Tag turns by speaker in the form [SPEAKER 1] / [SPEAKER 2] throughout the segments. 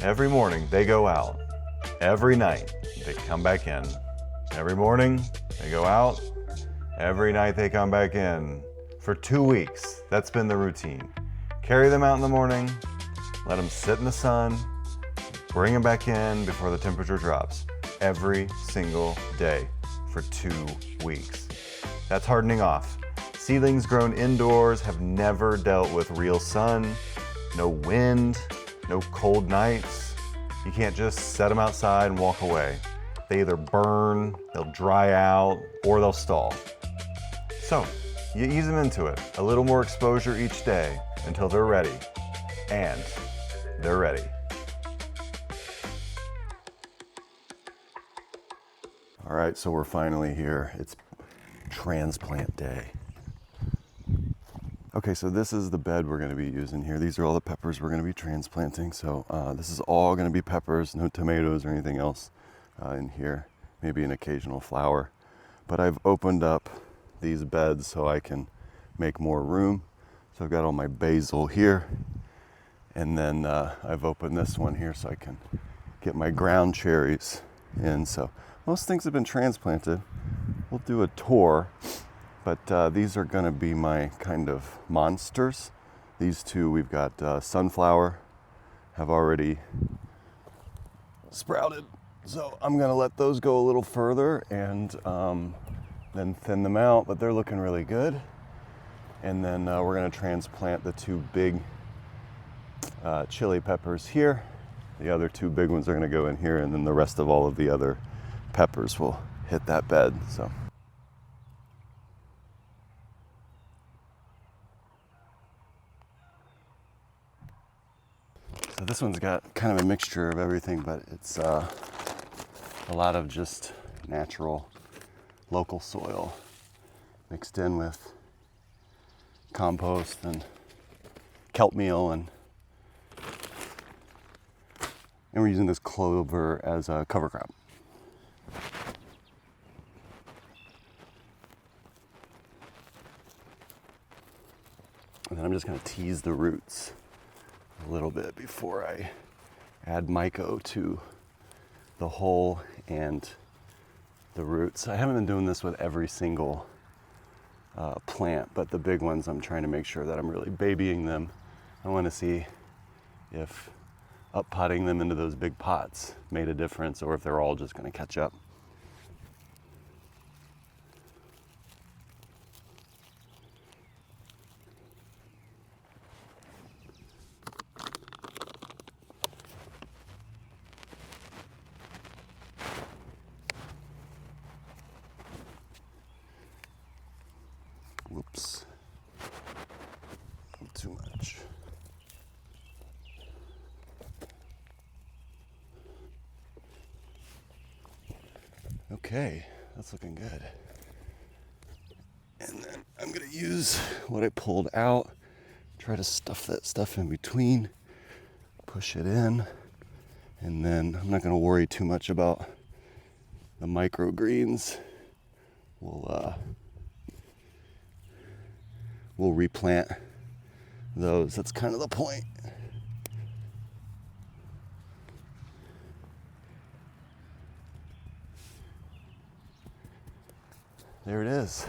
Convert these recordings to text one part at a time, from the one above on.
[SPEAKER 1] Every morning they go out. Every night they come back in. Every morning they go out. Every night they come back in. For 2 weeks, that's been the routine. Carry them out in the morning, let them sit in the sun, bring them back in before the temperature drops. Every single day for 2 weeks. That's hardening off. Seedlings grown indoors have never dealt with real sun, no wind, no cold nights. You can't just set them outside and walk away. They either burn, they'll dry out, or they'll stall. So, you ease them into it. A little more exposure each day until they're ready. And they're ready. All right, so we're finally here. It's transplant day. Okay, so this is the bed we're gonna be using here. These are all the peppers we're gonna be transplanting. So this is all gonna be peppers, no tomatoes or anything else in here. Maybe an occasional flower. But I've opened up these beds so I can make more room. So I've got all my basil here. And then I've opened this one here so I can get my ground cherries in. So most things have been transplanted. We'll do a tour. But these are gonna be my kind of monsters. These two, we've got sunflower, have already sprouted. So I'm gonna let those go a little further and then thin them out, but they're looking really good. And then we're gonna transplant the two big chili peppers here. The other two big ones are gonna go in here, and then the rest of all of the other peppers will hit that bed. So this one's got kind of a mixture of everything, but it's a lot of just natural local soil mixed in with compost and kelp meal, and we're using this clover as a cover crop. And then I'm just going to tease the roots a little bit before I add myco to the hole and the roots. I haven't been doing this with every single plant, but the big ones I'm trying to make sure that I'm really babying them. I want to see if up potting them into those big pots made a difference, or if they're all just going to catch up. Whoops. Too much. Okay, that's looking good. And then I'm gonna use what I pulled out, try to stuff that stuff in between, push it in, and then I'm not gonna worry too much about the microgreens. We'll replant those. That's kind of the point. There it is.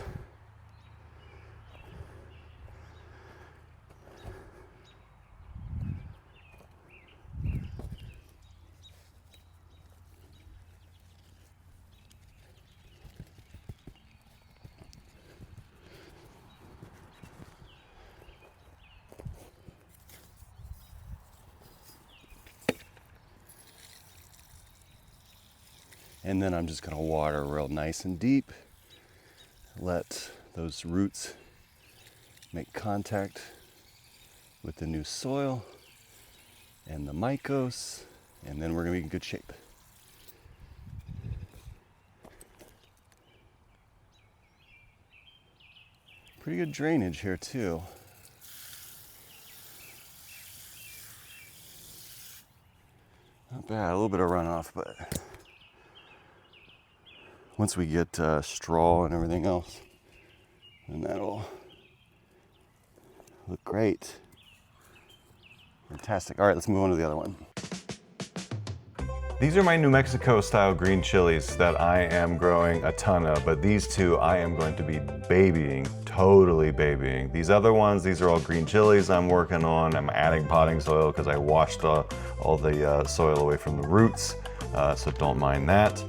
[SPEAKER 1] And then I'm just gonna water real nice and deep. Let those roots make contact with the new soil and the mycos, and then we're gonna be in good shape. Pretty good drainage here too. Not bad, a little bit of runoff, but once we get straw and everything else, then that'll look great. Fantastic. All right, let's move on to the other one. These are my New Mexico style green chilies that I am growing a ton of, but these two I am going to be babying, totally babying. These other ones, these are all green chilies I'm working on. I'm adding potting soil because I washed all the soil away from the roots, so don't mind that.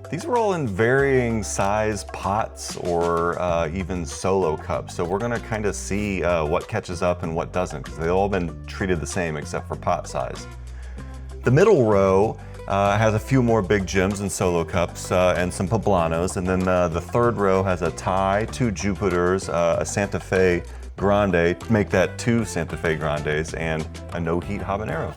[SPEAKER 1] These were all in varying size pots or even solo cups, so we're gonna kind of see what catches up and what doesn't, because they've all been treated the same except for pot size. The middle row has a few more big gems and solo cups and some poblanos, and then the third row has a Thai, 2 Jupiters, a Santa Fe Grande, make that 2 Santa Fe Grandes, and a no-heat habanero.